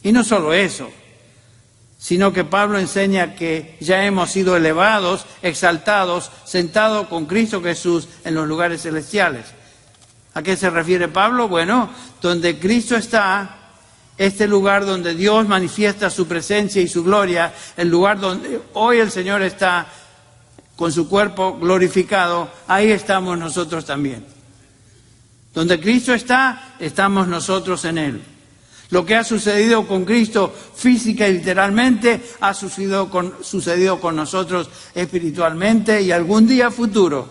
Y no solo eso, sino que Pablo enseña que ya hemos sido elevados, exaltados, sentados con Cristo Jesús en los lugares celestiales. ¿A qué se refiere Pablo? Bueno, donde Cristo está, este lugar donde Dios manifiesta su presencia y su gloria, el lugar donde hoy el Señor está con su cuerpo glorificado, ahí estamos nosotros también. Donde Cristo está, estamos nosotros en Él. Lo que ha sucedido con Cristo física y literalmente ha sucedido con nosotros espiritualmente, y algún día futuro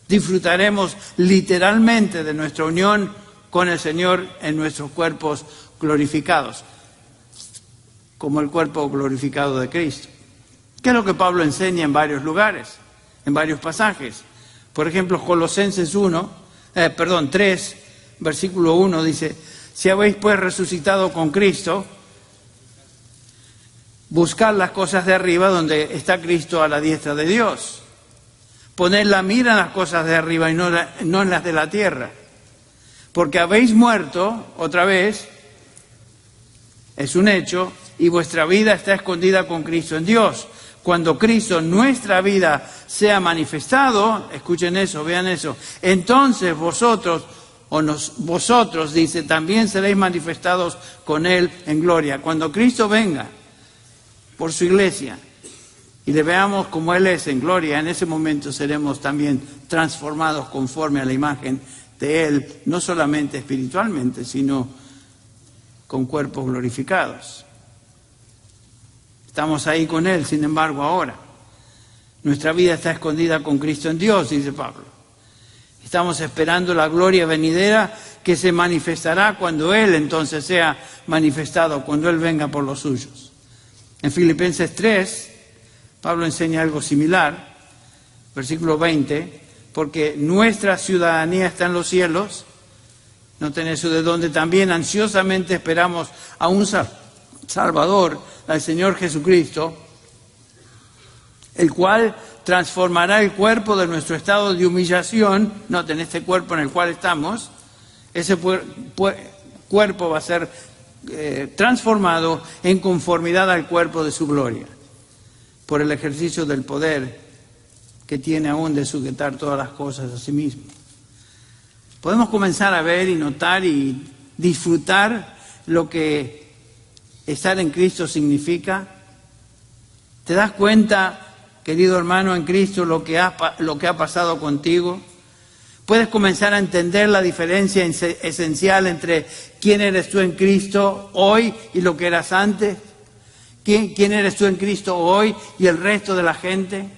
disfrutaremos literalmente de nuestra unión con el Señor en nuestros cuerpos glorificados, como el cuerpo glorificado de Cristo. ¿Qué es lo que Pablo enseña en varios lugares, en varios pasajes? Por ejemplo, Colosenses 3, versículo 1 dice: si habéis pues resucitado con Cristo, buscad las cosas de arriba donde está Cristo a la diestra de Dios. Poned la mira en las cosas de arriba y no en las de la tierra. Porque habéis muerto, otra vez, es un hecho, y vuestra vida está escondida con Cristo en Dios. Cuando Cristo, nuestra vida, sea manifestado, escuchen eso, vean eso, entonces vosotros, dice, también seréis manifestados con Él en gloria. Cuando Cristo venga por su iglesia y le veamos como Él es en gloria, en ese momento seremos también transformados conforme a la imagen de Él, no solamente espiritualmente, sino con cuerpos glorificados. Estamos ahí con Él, sin embargo, ahora. Nuestra vida está escondida con Cristo en Dios, dice Pablo. Estamos esperando la gloria venidera que se manifestará cuando Él entonces sea manifestado, cuando Él venga por los suyos. En Filipenses 3, Pablo enseña algo similar, versículo 20, porque nuestra ciudadanía está en los cielos, noten eso, de donde también ansiosamente esperamos a un Salvador, al Señor Jesucristo, el cual transformará el cuerpo de nuestro estado de humillación, noten este cuerpo en el cual estamos, ese cuerpo va a ser transformado en conformidad al cuerpo de su gloria, por el ejercicio del poder que tiene aún de sujetar todas las cosas a sí mismo. Podemos comenzar a ver y notar y disfrutar lo que estar en Cristo significa. ¿Te das cuenta, querido hermano en Cristo, lo que ha pasado contigo? Puedes comenzar a entender la diferencia esencial entre quién eres tú en Cristo hoy y lo que eras antes. ¿Quién eres tú en Cristo hoy y el resto de la gente?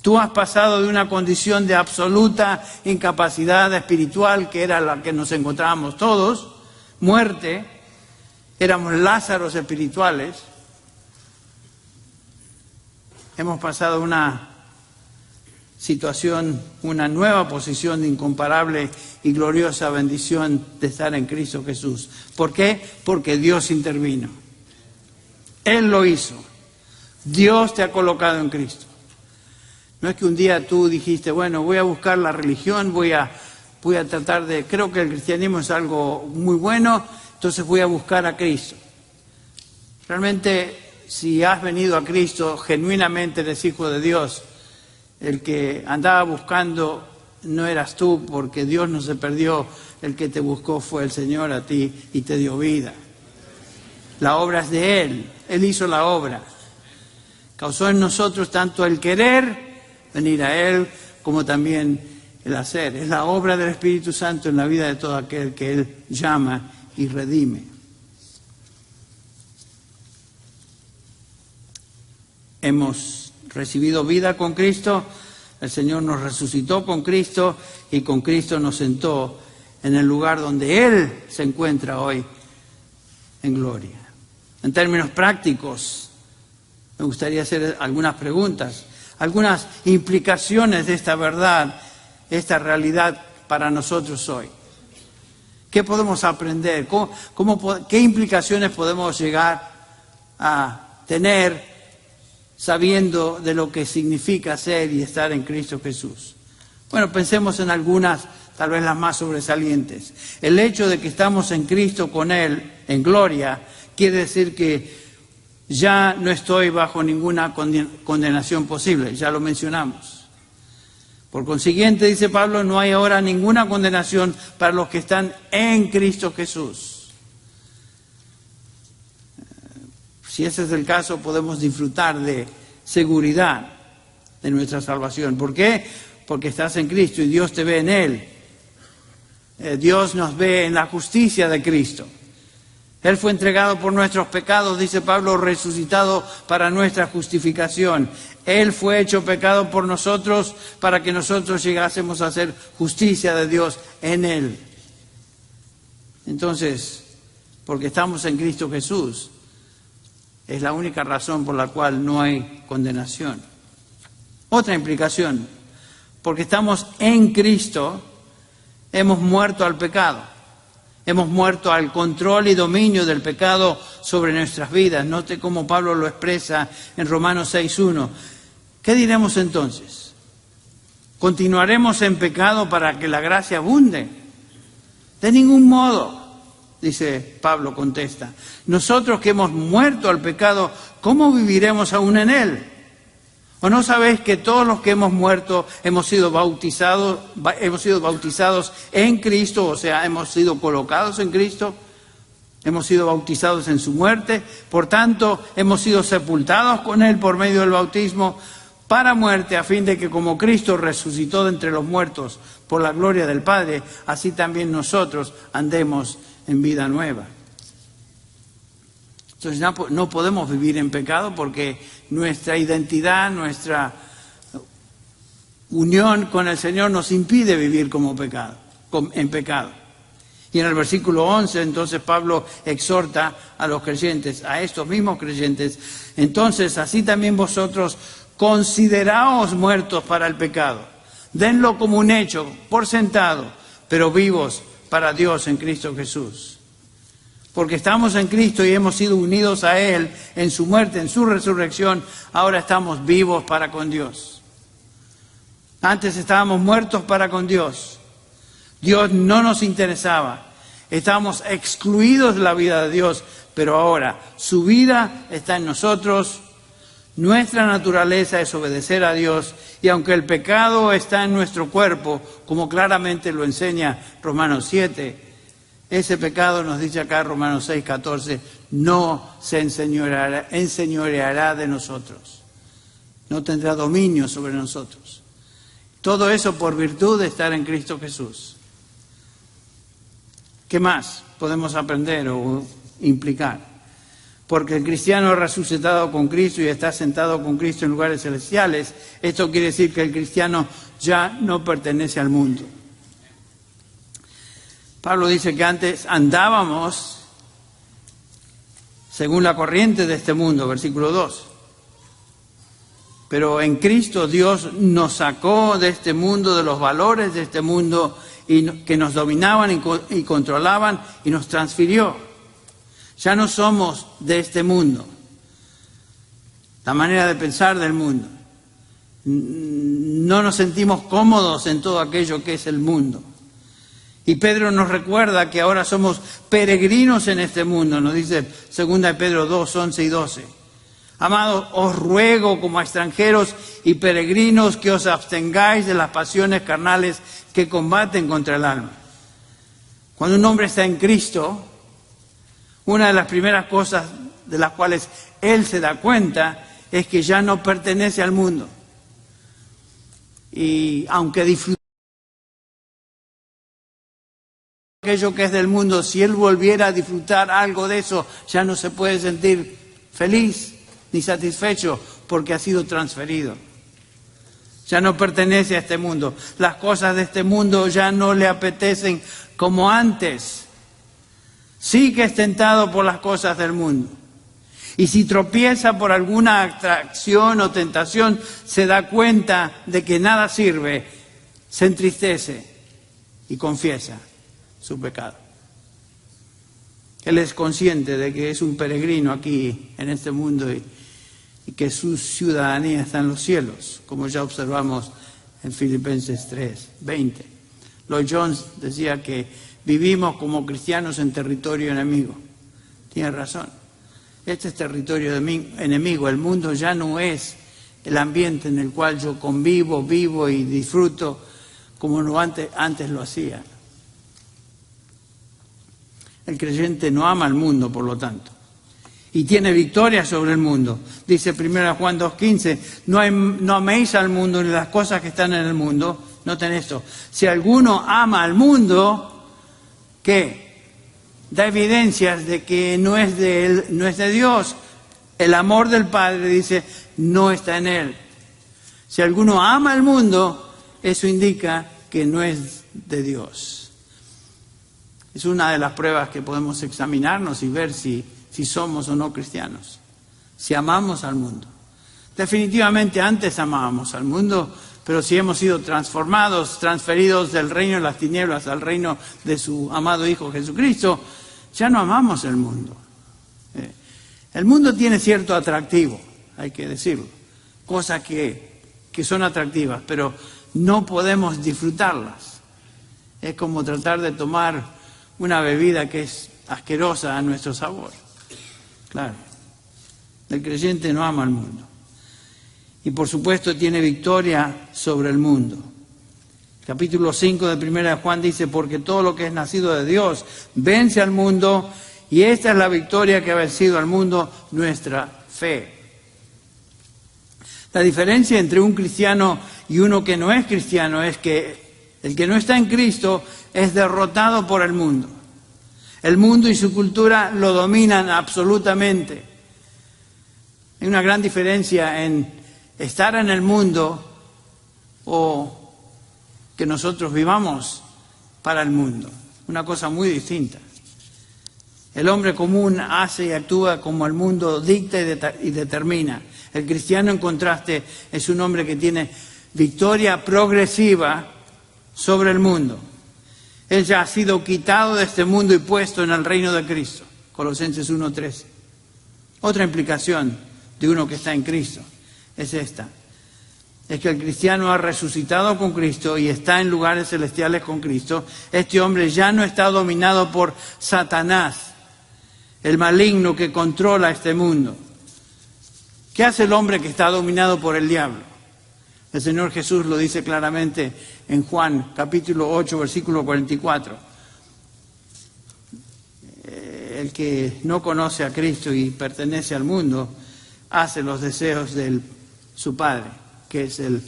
Tú has pasado de una condición de absoluta incapacidad espiritual, que era la que nos encontrábamos todos, muerte, éramos Lázaros espirituales. Hemos pasado una situación, una nueva posición de incomparable y gloriosa bendición de estar en Cristo Jesús. ¿Por qué? Porque Dios intervino. Él lo hizo. Dios te ha colocado en Cristo. No es que un día tú dijiste, bueno, voy a buscar la religión, voy a tratar de, creo que el cristianismo es algo muy bueno, entonces voy a buscar a Cristo. Realmente, si has venido a Cristo, genuinamente eres hijo de Dios. El que andaba buscando no eras tú, porque Dios no se perdió. El que te buscó fue el Señor a ti y te dio vida. La obra es de Él. Él hizo la obra. Causó en nosotros tanto el querer venir a Él como también el hacer. Es la obra del Espíritu Santo en la vida de todo aquel que Él llama y redime. Hemos recibido vida con Cristo, el Señor nos resucitó con Cristo y con Cristo nos sentó en el lugar donde Él se encuentra hoy en gloria. En términos prácticos, me gustaría hacer algunas preguntas, algunas implicaciones de esta verdad, esta realidad para nosotros hoy. ¿Qué podemos aprender? ¿Qué implicaciones podemos llegar a tener sabiendo de lo que significa ser y estar en Cristo Jesús? Bueno, pensemos en algunas tal vez las más sobresalientes. El hecho de que estamos en Cristo con Él, en gloria, quiere decir que ya no estoy bajo ninguna condenación posible, ya lo mencionamos. Por consiguiente, dice Pablo, no hay ahora ninguna condenación para los que están en Cristo Jesús. Si ese es el caso, podemos disfrutar de seguridad de nuestra salvación. ¿Por qué? Porque estás en Cristo y Dios te ve en Él. Dios nos ve en la justicia de Cristo. Él fue entregado por nuestros pecados, dice Pablo, resucitado para nuestra justificación. Él fue hecho pecado por nosotros para que nosotros llegásemos a ser justicia de Dios en Él. Entonces, porque estamos en Cristo Jesús, es la única razón por la cual no hay condenación. Otra implicación, porque estamos en Cristo, hemos muerto al pecado. Hemos muerto al control y dominio del pecado sobre nuestras vidas. Note cómo Pablo lo expresa en Romanos 6:1. ¿Qué diremos entonces? ¿Continuaremos en pecado para que la gracia abunde? De ningún modo, dice Pablo, contesta. Nosotros que hemos muerto al pecado, ¿cómo viviremos aún en él? ¿O no sabéis que todos los que hemos muerto hemos sido bautizados en Cristo? O sea, hemos sido colocados en Cristo, hemos sido bautizados en su muerte, por tanto, hemos sido sepultados con Él por medio del bautismo para muerte, a fin de que como Cristo resucitó de entre los muertos por la gloria del Padre, así también nosotros andemos en vida nueva. Entonces no podemos vivir en pecado porque nuestra identidad, nuestra unión con el Señor nos impide vivir en pecado. Y en el versículo 11, entonces Pablo exhorta a los creyentes, a estos mismos creyentes, entonces así también vosotros consideraos muertos para el pecado. Denlo como un hecho, por sentado, pero vivos para Dios en Cristo Jesús. Porque estamos en Cristo y hemos sido unidos a Él en su muerte, en su resurrección, ahora estamos vivos para con Dios. Antes estábamos muertos para con Dios. Dios no nos interesaba. Estábamos excluidos de la vida de Dios, pero ahora su vida está en nosotros. Nuestra naturaleza es obedecer a Dios y aunque el pecado está en nuestro cuerpo, como claramente lo enseña Romanos 7, ese pecado, nos dice acá Romanos 6:14, no se enseñoreará de nosotros. No tendrá dominio sobre nosotros. Todo eso por virtud de estar en Cristo Jesús. ¿Qué más podemos aprender o implicar? Porque el cristiano ha resucitado con Cristo y está sentado con Cristo en lugares celestiales. Esto quiere decir que el cristiano ya no pertenece al mundo. Pablo dice que antes andábamos según la corriente de este mundo, versículo 2. Pero en Cristo Dios nos sacó de este mundo, de los valores de este mundo que nos dominaban y controlaban y nos transfirió. Ya no somos de este mundo, la manera de pensar del mundo. No nos sentimos cómodos en todo aquello que es el mundo. Y Pedro nos recuerda que ahora somos peregrinos en este mundo, nos dice 2 de Pedro 2, 11 y 12. Amados, os ruego como a extranjeros y peregrinos que os abstengáis de las pasiones carnales que combaten contra el alma. Cuando un hombre está en Cristo, una de las primeras cosas de las cuales él se da cuenta es que ya no pertenece al mundo. Y aunque disfruta aquello que es del mundo, si él volviera a disfrutar algo de eso, ya no se puede sentir feliz ni satisfecho porque ha sido transferido. Ya no pertenece a este mundo. Las cosas de este mundo ya no le apetecen como antes. Sí que es tentado por las cosas del mundo. Y si tropieza por alguna atracción o tentación, se da cuenta de que nada sirve, se entristece y confiesa su pecado. Él es consciente de que es un peregrino aquí en este mundo y que su ciudadanía está en los cielos, como ya observamos en Filipenses 3:20. Lloyd Jones decía que vivimos como cristianos en territorio enemigo. Tiene razón. Este es territorio enemigo. El mundo ya no es el ambiente en el cual yo convivo, vivo y disfruto como antes lo hacía. El creyente no ama al mundo, por lo tanto, y tiene victoria sobre el mundo. Dice 1 Juan 2:15, no améis al mundo ni las cosas que están en el mundo. Noten esto, si alguno ama al mundo, ¿qué? Da evidencias de que no es de él, no es de Dios. El amor del Padre, dice, no está en él. Si alguno ama al mundo, eso indica que no es de Dios. Es una de las pruebas que podemos examinarnos y ver si somos o no cristianos. Si amamos al mundo. Definitivamente antes amábamos al mundo, pero si hemos sido transformados, transferidos del reino de las tinieblas al reino de su amado Hijo Jesucristo, ya no amamos el mundo. El mundo tiene cierto atractivo, hay que decirlo, cosas que son atractivas, pero no podemos disfrutarlas. Es como tratar de tomar una bebida que es asquerosa a nuestro sabor. Claro, el creyente no ama al mundo. Y por supuesto tiene victoria sobre el mundo. Capítulo 5 de 1 Juan dice, porque todo lo que es nacido de Dios vence al mundo, y esta es la victoria que ha vencido al mundo, nuestra fe. La diferencia entre un cristiano y uno que no es cristiano es que el que no está en Cristo es derrotado por el mundo. El mundo y su cultura lo dominan absolutamente. Hay una gran diferencia en estar en el mundo o que nosotros vivamos para el mundo. Una cosa muy distinta. El hombre común hace y actúa como el mundo dicta y determina. El cristiano, en contraste, es un hombre que tiene victoria progresiva sobre el mundo. Él ya ha sido quitado de este mundo y puesto en el reino de Cristo. Colosenses 1:13. Otra implicación de uno que está en Cristo es esta. Es que el cristiano ha resucitado con Cristo y está en lugares celestiales con Cristo. Este hombre ya no está dominado por Satanás, el maligno que controla este mundo. ¿Qué hace el hombre que está dominado por el diablo? El Señor Jesús lo dice claramente en Juan, capítulo 8, versículo 44. El que no conoce a Cristo y pertenece al mundo, hace los deseos de su padre, que es el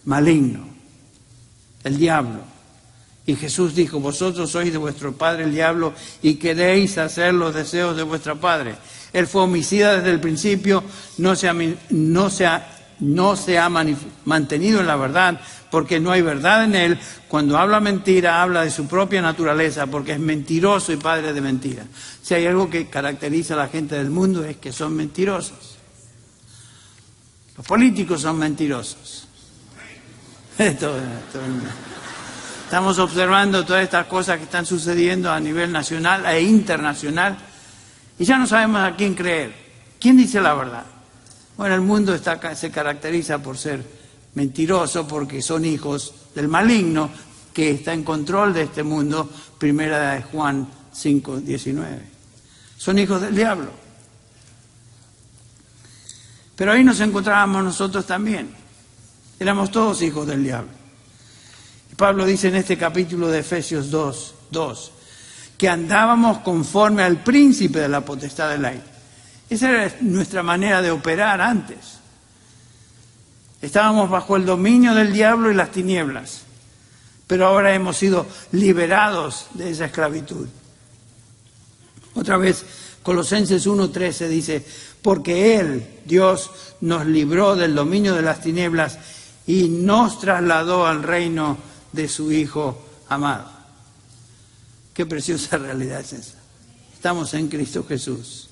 maligno, el diablo. Y Jesús dijo, vosotros sois de vuestro padre el diablo y queréis hacer los deseos de vuestro padre. Él fue homicida desde el principio, no se ha mantenido en la verdad, porque no hay verdad en él. Cuando habla mentira, habla de su propia naturaleza, porque es mentiroso y padre de mentira. Si hay algo que caracteriza a la gente del mundo es que son mentirosos. Los políticos son mentirosos. Estamos observando todas estas cosas que están sucediendo a nivel nacional e internacional y ya no sabemos a quién creer. ¿Quién dice la verdad? Bueno, el mundo se caracteriza por ser mentiroso porque son hijos del maligno que está en control de este mundo. 1 Juan 5:19. Son hijos del diablo. Pero ahí nos encontrábamos nosotros también. Éramos todos hijos del diablo. Y Pablo dice en este capítulo de Efesios 2, que andábamos conforme al príncipe de la potestad del aire. Esa era nuestra manera de operar antes. Estábamos bajo el dominio del diablo y las tinieblas, pero ahora hemos sido liberados de esa esclavitud. Otra vez, Colosenses 1:13 dice, porque Él, Dios, nos libró del dominio de las tinieblas y nos trasladó al reino de su Hijo amado. Qué preciosa realidad es esa. Estamos en Cristo Jesús.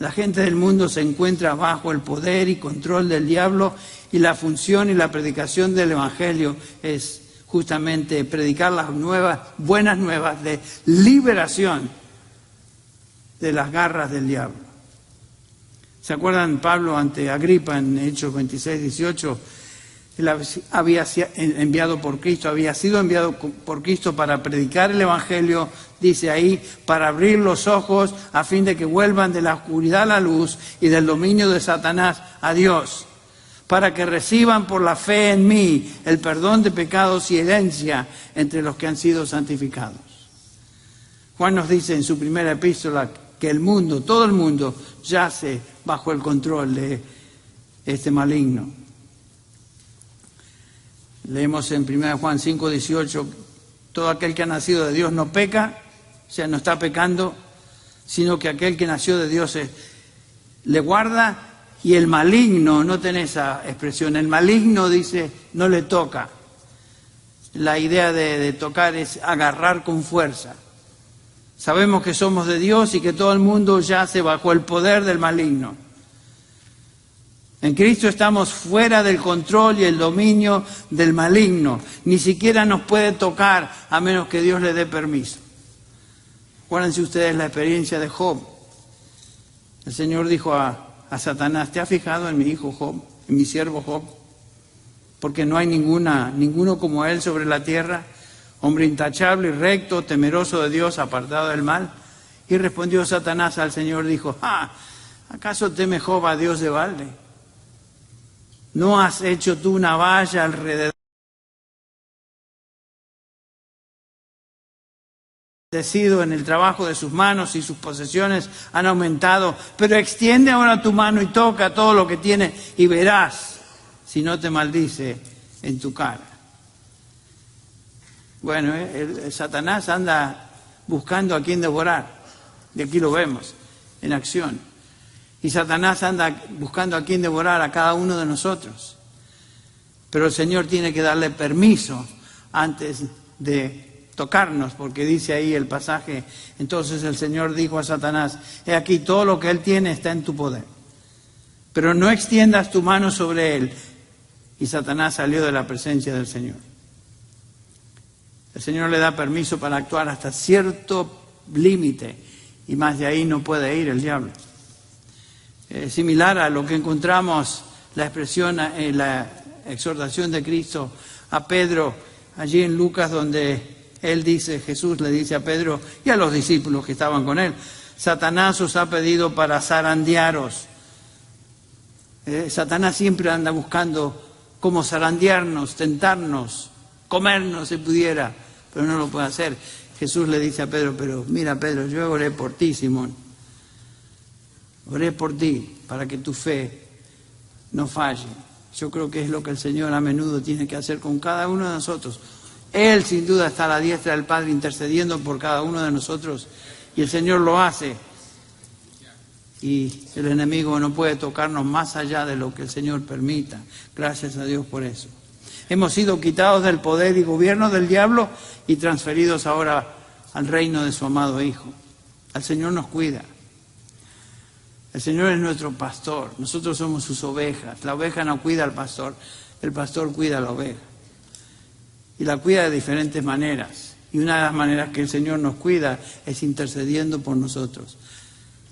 La gente del mundo se encuentra bajo el poder y control del diablo y la función y la predicación del Evangelio es justamente predicar las buenas nuevas de liberación de las garras del diablo. ¿Se acuerdan Pablo ante Agripa en Hechos 26:18? Él había sido enviado por Cristo para predicar el Evangelio, dice ahí, para abrir los ojos a fin de que vuelvan de la oscuridad a la luz y del dominio de Satanás a Dios, para que reciban por la fe en mí el perdón de pecados y herencia entre los que han sido santificados. Juan nos dice en su primera epístola que el mundo, todo el mundo, yace bajo el control de este maligno. Leemos en 1 Juan 5:18, todo aquel que ha nacido de Dios no peca, o sea, no está pecando, sino que aquel que nació de Dios le guarda, y el maligno, noten esa expresión, el maligno dice, no le toca. La idea de tocar es agarrar con fuerza. Sabemos que somos de Dios y que todo el mundo yace bajo el poder del maligno. En Cristo estamos fuera del control y el dominio del maligno. Ni siquiera nos puede tocar a menos que Dios le dé permiso. Acuérdense ustedes la experiencia de Job. El Señor dijo a Satanás, ¿te has fijado en mi hijo Job, en mi siervo Job? Porque no hay ninguno como él sobre la tierra, hombre intachable y recto, temeroso de Dios, apartado del mal. Y respondió Satanás al Señor, dijo, ¿acaso teme Job a Dios de balde? ¿No has hecho tú una valla alrededor? En el trabajo de sus manos y sus posesiones han aumentado, pero extiende ahora tu mano y toca todo lo que tiene y verás si no te maldice en tu cara. Bueno, Satanás anda buscando a quien devorar, y aquí lo vemos en acción. Y Satanás anda buscando a quien devorar a cada uno de nosotros. Pero el Señor tiene que darle permiso antes de tocarnos, porque dice ahí el pasaje, entonces el Señor dijo a Satanás, he aquí todo lo que él tiene está en tu poder, pero no extiendas tu mano sobre él. Y Satanás salió de la presencia del Señor. El Señor le da permiso para actuar hasta cierto límite, y más de ahí no puede ir el diablo. Similar a lo que encontramos la expresión en la exhortación de Cristo a Pedro, allí en Lucas, donde él dice, Jesús le dice a Pedro y a los discípulos que estaban con él, Satanás os ha pedido para zarandearos. Satanás siempre anda buscando cómo zarandearnos, tentarnos, comernos si pudiera, pero no lo puede hacer. Jesús le dice a Pedro, pero mira Pedro, yo oré por ti, Simón. Oré por ti para que tu fe no falle. Yo creo que es lo que el Señor a menudo tiene que hacer con cada uno de nosotros. Él sin duda está a la diestra del Padre intercediendo por cada uno de nosotros y el Señor lo hace. Y el enemigo no puede tocarnos más allá de lo que el Señor permita. Gracias a Dios por eso. Hemos sido quitados del poder y gobierno del diablo y transferidos ahora al reino de su amado Hijo. El Señor nos cuida. El Señor es nuestro pastor. Nosotros somos sus ovejas. La oveja no cuida al pastor. El pastor cuida a la oveja. Y la cuida de diferentes maneras. Y una de las maneras que el Señor nos cuida es intercediendo por nosotros.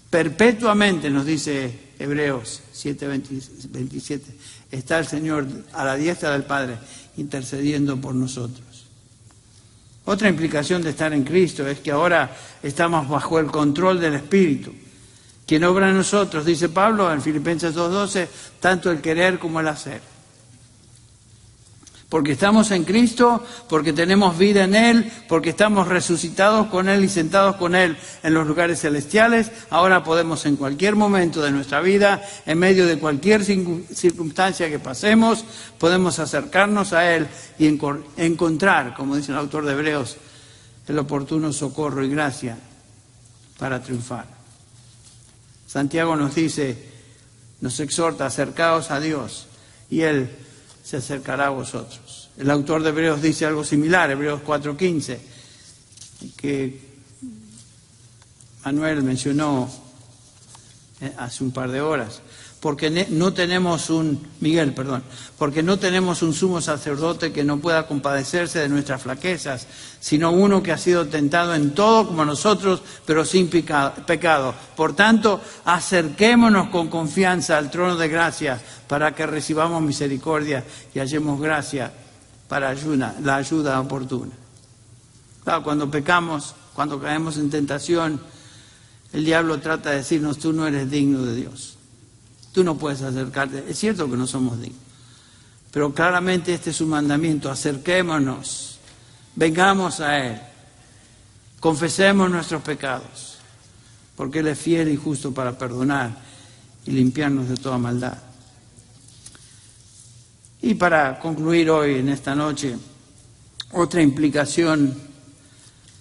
Perpetuamente, nos dice Hebreos 7:27, está el Señor a la diestra del Padre intercediendo por nosotros. Otra implicación de estar en Cristo es que ahora estamos bajo el control del Espíritu. Quien obra en nosotros, dice Pablo en Filipenses 2:12, tanto el querer como el hacer. Porque estamos en Cristo, porque tenemos vida en Él, porque estamos resucitados con Él y sentados con Él en los lugares celestiales, ahora podemos en cualquier momento de nuestra vida, en medio de cualquier circunstancia que pasemos, podemos acercarnos a Él y encontrar, como dice el autor de Hebreos, el oportuno socorro y gracia para triunfar. Santiago nos dice, nos exhorta, acercaos a Dios y Él se acercará a vosotros. El autor de Hebreos dice algo similar, Hebreos 4:15, que Manuel mencionó hace un par de horas. porque no tenemos porque no tenemos un sumo sacerdote que no pueda compadecerse de nuestras flaquezas, sino uno que ha sido tentado en todo como nosotros, pero sin pecado. Por tanto, acerquémonos con confianza al trono de gracia para que recibamos misericordia y hallemos gracia para la ayuda oportuna. Claro, cuando pecamos, cuando caemos en tentación, el diablo trata de decirnos: tú no eres digno de Dios. Tú no puedes acercarte. Es cierto que no somos dignos, pero claramente este es su mandamiento: acerquémonos, vengamos a Él, confesemos nuestros pecados, porque Él es fiel y justo para perdonar y limpiarnos de toda maldad. Y para concluir hoy, en esta noche, otra implicación,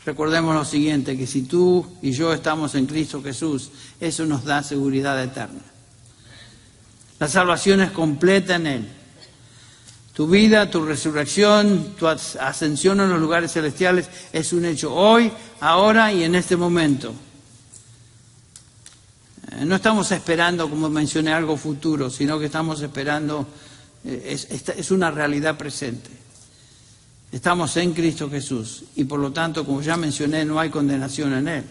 recordemos lo siguiente: que si tú y yo estamos en Cristo Jesús, eso nos da seguridad eterna. La salvación es completa en Él. Tu vida, tu resurrección, tu ascensión a los lugares celestiales es un hecho hoy, ahora y en este momento. No estamos esperando, como mencioné, algo futuro, sino que estamos esperando, es una realidad presente. Estamos en Cristo Jesús y por lo tanto, como ya mencioné, no hay condenación en Él.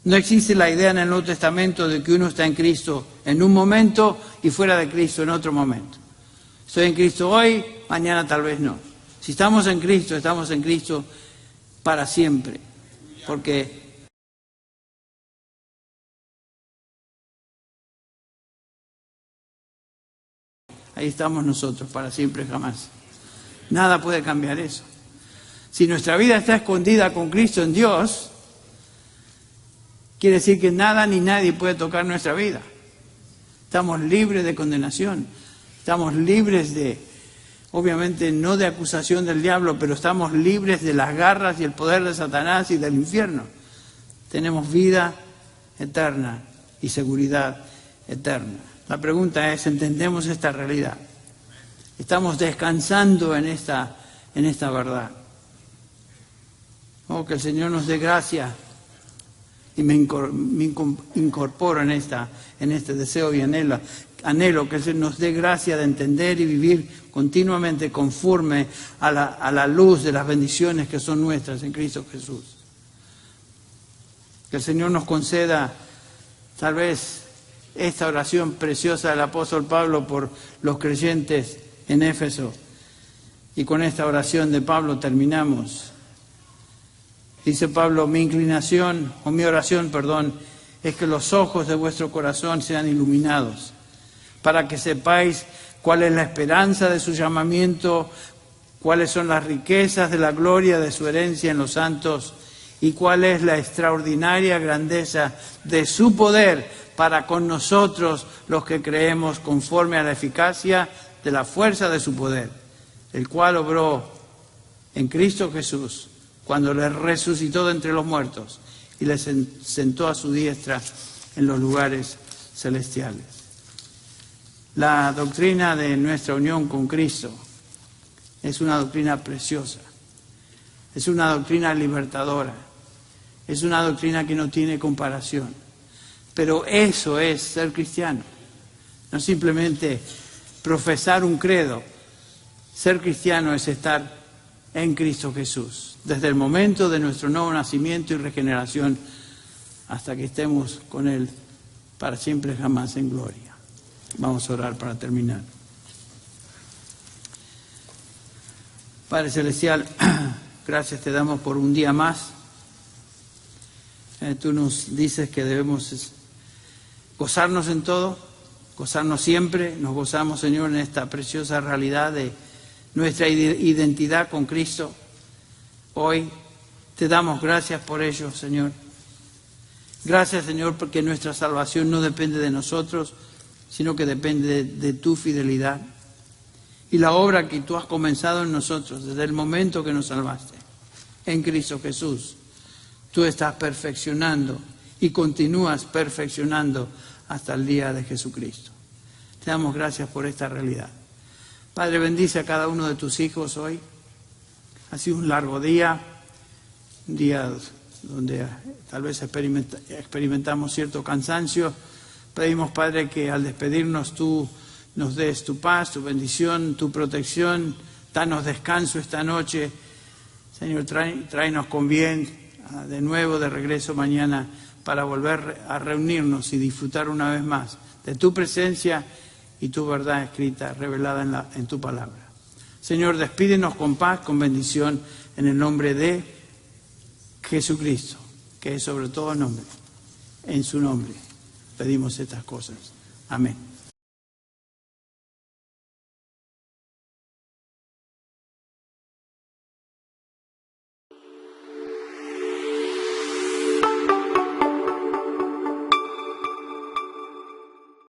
No existe la idea en el Nuevo Testamento de que uno está en Cristo en un momento y fuera de Cristo en otro momento. Estoy en Cristo hoy, mañana tal vez no. Si estamos en Cristo para siempre, porque ahí estamos nosotros, para siempre jamás. Nada puede cambiar eso. Si nuestra vida está escondida con Cristo en Dios, quiere decir que nada ni nadie puede tocar nuestra vida. Estamos libres de condenación. Estamos libres obviamente no de acusación del diablo, pero estamos libres de las garras y el poder de Satanás y del infierno. Tenemos vida eterna y seguridad eterna. La pregunta es: ¿entendemos esta realidad? ¿Estamos descansando en esta verdad? Oh, que el Señor nos dé gracia. Y me incorporo en este deseo y anhelo que Él nos dé gracia de entender y vivir continuamente conforme a la luz de las bendiciones que son nuestras en Cristo Jesús. Que el Señor nos conceda tal vez esta oración preciosa del apóstol Pablo por los creyentes en Éfeso. Y con esta oración de Pablo terminamos. Dice Pablo: mi oración, es que los ojos de vuestro corazón sean iluminados, para que sepáis cuál es la esperanza de su llamamiento, cuáles son las riquezas de la gloria de su herencia en los santos, y cuál es la extraordinaria grandeza de su poder para con nosotros los que creemos, conforme a la eficacia de la fuerza de su poder, el cual obró en Cristo Jesús, cuando le resucitó de entre los muertos y le sentó a su diestra en los lugares celestiales. La doctrina de nuestra unión con Cristo es una doctrina preciosa, es una doctrina libertadora, es una doctrina que no tiene comparación. Pero eso es ser cristiano, no simplemente profesar un credo. Ser cristiano es estar en Cristo Jesús, desde el momento de nuestro nuevo nacimiento y regeneración hasta que estemos con Él para siempre jamás en gloria. Vamos a orar para terminar. Padre Celestial, gracias te damos por un día más. Tú nos dices que debemos gozarnos en todo, gozarnos siempre. Nos gozamos, Señor, en esta preciosa realidad de nuestra identidad con Cristo. Hoy te damos gracias por ello, Señor. Gracias, Señor, porque nuestra salvación no depende de nosotros, sino que depende de tu fidelidad. Y la obra que tú has comenzado en nosotros desde el momento que nos salvaste, en Cristo Jesús, tú estás perfeccionando y continúas perfeccionando hasta el día de Jesucristo. Te damos gracias por esta realidad. Padre, bendice a cada uno de tus hijos hoy. Ha sido un largo día, un día donde tal vez experimentamos cierto cansancio, Pedimos, Padre, que al despedirnos tú nos des tu paz, tu bendición, tu protección. Danos descanso esta noche. Señor, tráenos con bien de nuevo, de regreso mañana, para volver a reunirnos y disfrutar una vez más de tu presencia y tu verdad escrita, revelada en tu palabra. Señor, despídenos con paz, con bendición, en el nombre de Jesucristo, que es sobre todo nombre. En su nombre pedimos estas cosas. Amén.